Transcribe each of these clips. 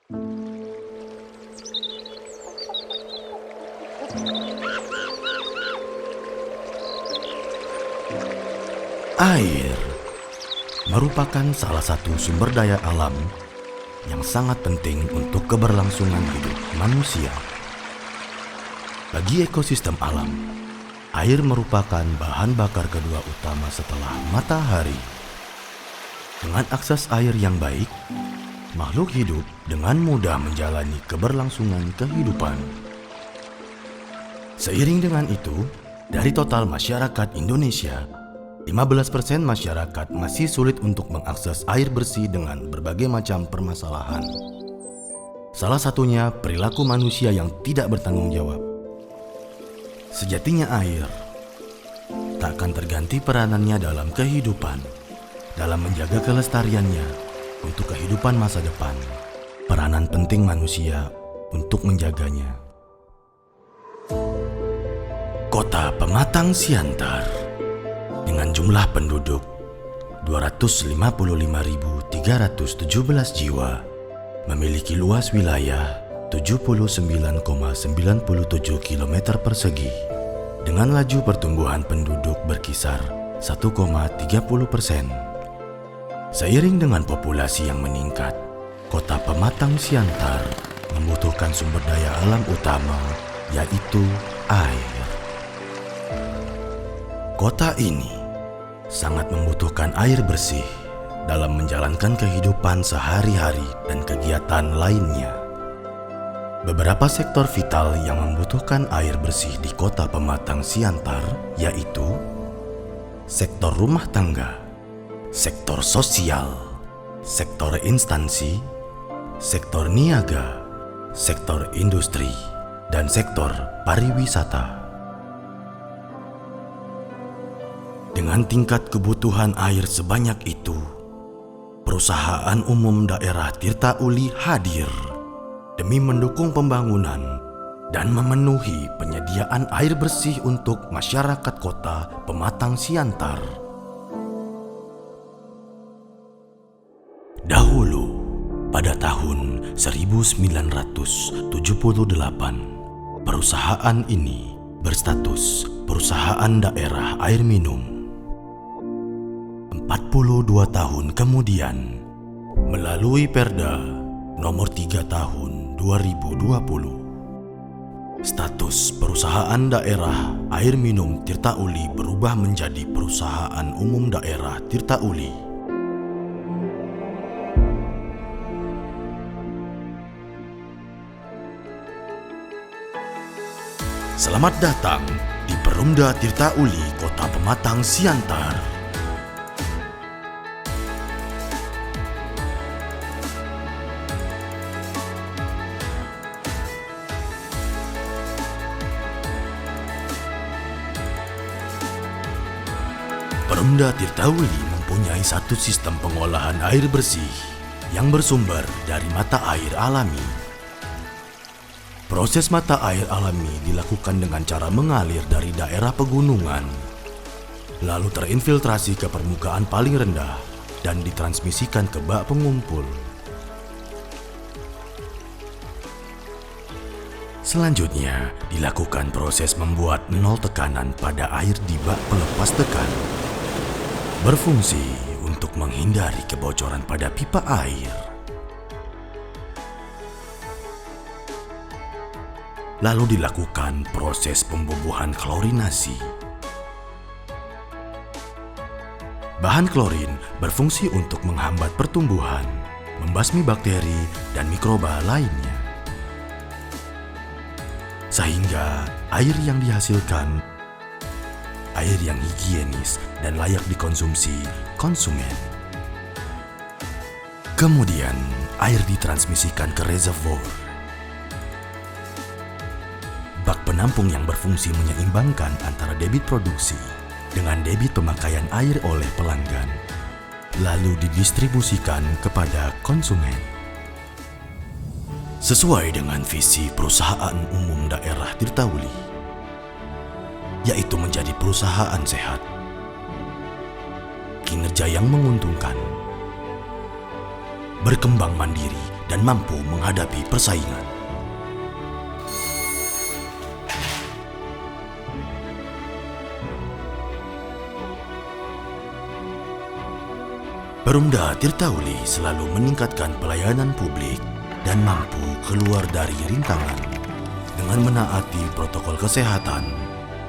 Air merupakan salah satu sumber daya alam yang sangat penting untuk keberlangsungan hidup manusia. Bagi ekosistem alam, air merupakan bahan bakar kedua utama setelah matahari. Dengan akses air yang baik, makhluk hidup dengan mudah menjalani keberlangsungan kehidupan. Seiring dengan itu, dari total masyarakat Indonesia, 15% masyarakat masih sulit untuk mengakses air bersih dengan berbagai macam permasalahan. Salah satunya perilaku manusia yang tidak bertanggung jawab. Sejatinya air tak akan terganti peranannya dalam kehidupan, dalam menjaga kelestariannya untuk kehidupan masa depan. Peranan penting manusia untuk menjaganya. Kota Pematang Siantar dengan jumlah penduduk 255.317 jiwa memiliki luas wilayah 79,97 km persegi dengan laju pertumbuhan penduduk berkisar 1,30%. Seiring dengan populasi yang meningkat, Kota Pematang Siantar membutuhkan sumber daya alam utama, yaitu air. Kota ini sangat membutuhkan air bersih dalam menjalankan kehidupan sehari-hari dan kegiatan lainnya. Beberapa sektor vital yang membutuhkan air bersih di Kota Pematang Siantar yaitu sektor rumah tangga, sektor sosial, sektor instansi, sektor niaga, sektor industri, dan sektor pariwisata. Dengan tingkat kebutuhan air sebanyak itu, Perusahaan Umum Daerah Tirta Uli hadir demi mendukung pembangunan dan memenuhi penyediaan air bersih untuk masyarakat Kota Pematang Siantar. Dahulu, pada tahun 1978, perusahaan ini berstatus Perusahaan Daerah Air Minum. 42 tahun kemudian, melalui Perda Nomor 3 Tahun 2020, status Perusahaan Daerah Air Minum Tirta Uli berubah menjadi Perusahaan Umum Daerah Tirta Uli. Selamat datang di Perumda Tirta Uli, Kota Pematang Siantar. Perumda Tirta Uli mempunyai satu sistem pengolahan air bersih yang bersumber dari mata air alami. Proses mata air alami dilakukan dengan cara mengalir dari daerah pegunungan, lalu terinfiltrasi ke permukaan paling rendah dan ditransmisikan ke bak pengumpul. Selanjutnya, dilakukan proses membuat nol tekanan pada air di bak pelepas tekan, berfungsi untuk menghindari kebocoran pada pipa air. Lalu dilakukan proses pembubuhan klorinasi. Bahan klorin berfungsi untuk menghambat pertumbuhan, membasmi bakteri dan mikroba lainnya. Sehingga air yang dihasilkan air yang higienis dan layak dikonsumsi konsumen. Kemudian, air ditransmisikan ke reservoir. Bak penampung yang berfungsi menyeimbangkan antara debit produksi dengan debit pemakaian air oleh pelanggan, lalu didistribusikan kepada konsumen. Sesuai dengan visi Perusahaan Umum Daerah Tirta Uli, yaitu menjadi perusahaan sehat, kinerja yang menguntungkan, berkembang mandiri dan mampu menghadapi persaingan. Perumda Tirta Uli selalu meningkatkan pelayanan publik dan mampu keluar dari rintangan dengan menaati protokol kesehatan,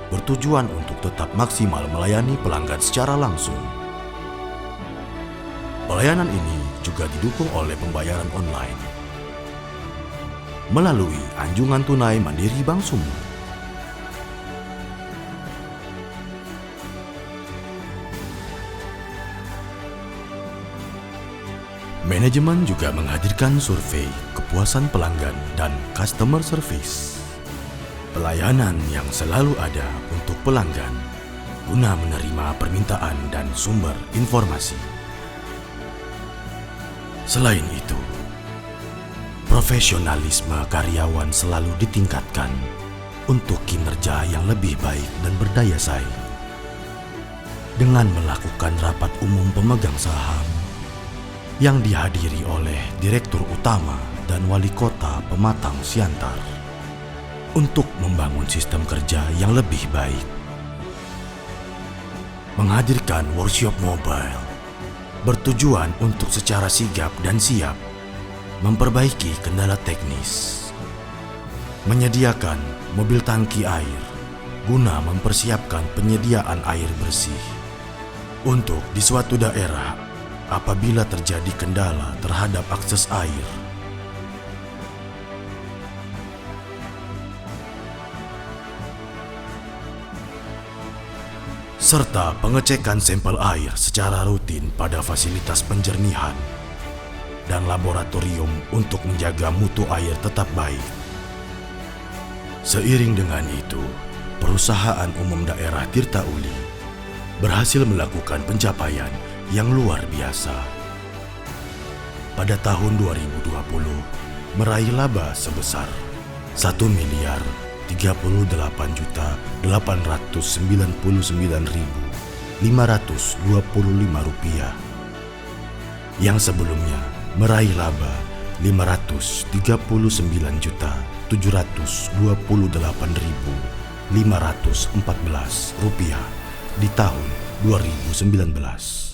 bertujuan untuk tetap maksimal melayani pelanggan secara langsung. Pelayanan ini juga didukung oleh pembayaran online melalui anjungan tunai Mandiri Bank Sumut. Manajemen juga menghadirkan survei kepuasan pelanggan dan customer service. Pelayanan yang selalu ada untuk pelanggan guna menerima permintaan dan sumber informasi. Selain itu, profesionalisme karyawan selalu ditingkatkan untuk kinerja yang lebih baik dan berdaya saing. Dengan melakukan rapat umum pemegang saham yang dihadiri oleh Direktur Utama dan Wali Kota Pematang Siantar untuk membangun sistem kerja yang lebih baik. Menghadirkan workshop mobile bertujuan untuk secara sigap dan siap memperbaiki kendala teknis. Menyediakan mobil tangki air guna mempersiapkan penyediaan air bersih untuk di suatu daerah apabila terjadi kendala terhadap akses air. Serta pengecekan sampel air secara rutin pada fasilitas penjernihan dan laboratorium untuk menjaga mutu air tetap baik. Seiring dengan itu, Perusahaan Umum Daerah Tirta Uli berhasil melakukan pencapaian yang luar biasa. Pada tahun 2020, meraih laba sebesar Rp1.388.599.525, yang sebelumnya meraih laba Rp539.728.514 di tahun 2019.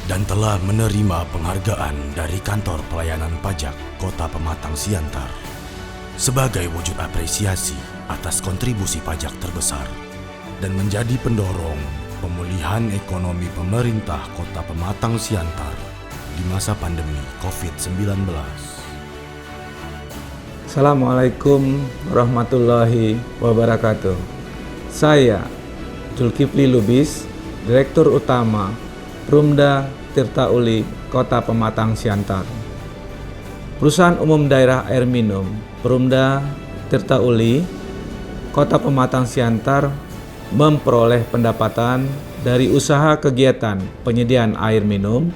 Dan telah menerima penghargaan dari Kantor Pelayanan Pajak Kota Pematang Siantar sebagai wujud apresiasi atas kontribusi pajak terbesar dan menjadi pendorong pemulihan ekonomi pemerintah Kota Pematang Siantar di masa pandemi COVID-19. Assalamualaikum warahmatullahi wabarakatuh. Saya Zulkifli Lubis, Direktur Utama Perumda Tirta Uli Kota Pematang Siantar. Perusahaan Umum Daerah Air Minum Perumda Tirta Uli Kota Pematang Siantar memperoleh pendapatan dari usaha kegiatan penyediaan air minum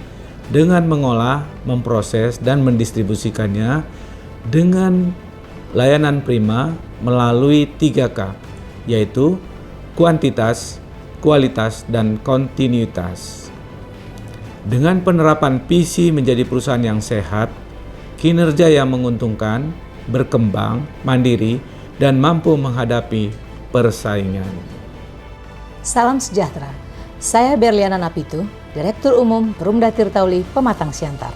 dengan mengolah, memproses, dan mendistribusikannya dengan layanan prima melalui 3K, yaitu kuantitas, kualitas, dan kontinuitas. Dengan penerapan visi menjadi perusahaan yang sehat, kinerja yang menguntungkan, berkembang, mandiri, dan mampu menghadapi persaingan. Salam sejahtera. Saya Berliana Napitu, Direktur Umum Perumda Tirta Uli Pematang Siantar.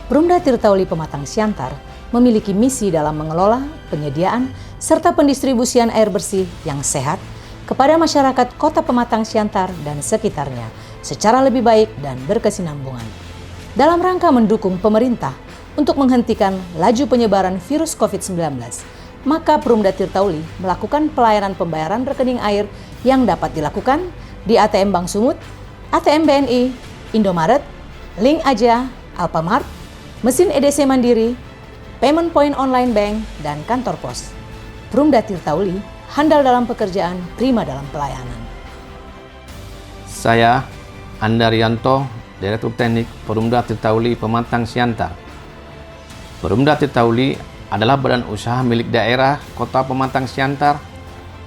Perumda Tirta Uli Pematang Siantar memiliki misi dalam mengelola, penyediaan, serta pendistribusian air bersih yang sehat kepada masyarakat Kota Pematang Siantar dan sekitarnya secara lebih baik dan berkesinambungan. Dalam rangka mendukung pemerintah untuk menghentikan laju penyebaran virus COVID-19, maka Perumda Tirta Uli melakukan pelayanan pembayaran rekening air yang dapat dilakukan di ATM Bank Sumut, ATM BNI, Indomaret, Link Aja, Alfamart, mesin EDC Mandiri, Payment Point Online Bank, dan kantor pos. Perumda Tirta Uli handal dalam pekerjaan, prima dalam pelayanan. Saya Andarianto, Direktur Teknik Perumda Tirta Uli Pematang Siantar. Perumda Tirta Uli adalah badan usaha milik daerah Kota Pematang Siantar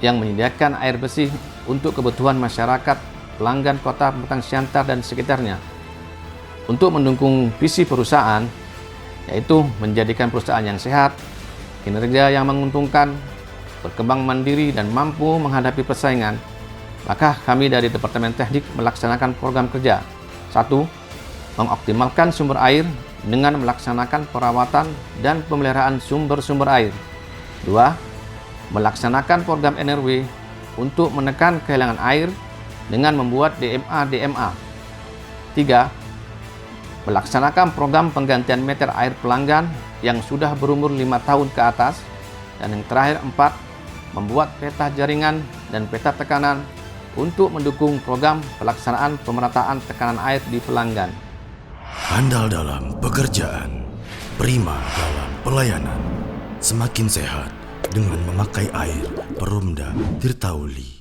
yang menyediakan air bersih untuk kebutuhan masyarakat pelanggan Kota Pematang Siantar dan sekitarnya. Untuk mendukung visi perusahaan, yaitu menjadikan perusahaan yang sehat, kinerja yang menguntungkan, berkembang mandiri dan mampu menghadapi persaingan, maka kami dari Departemen Teknik melaksanakan program kerja. 1. Mengoptimalkan sumber air dengan melaksanakan perawatan dan pemeliharaan sumber-sumber air. 2. Melaksanakan program NRW untuk menekan kehilangan air dengan membuat DMA. 3. Melaksanakan program penggantian meter air pelanggan yang sudah berumur 5 tahun ke atas. Dan yang terakhir 4. Membuat peta jaringan dan peta tekanan untuk mendukung program pelaksanaan pemerataan tekanan air di pelanggan. Handal dalam pekerjaan, prima dalam pelayanan, semakin sehat dengan memakai air Perumda Tirta Uli.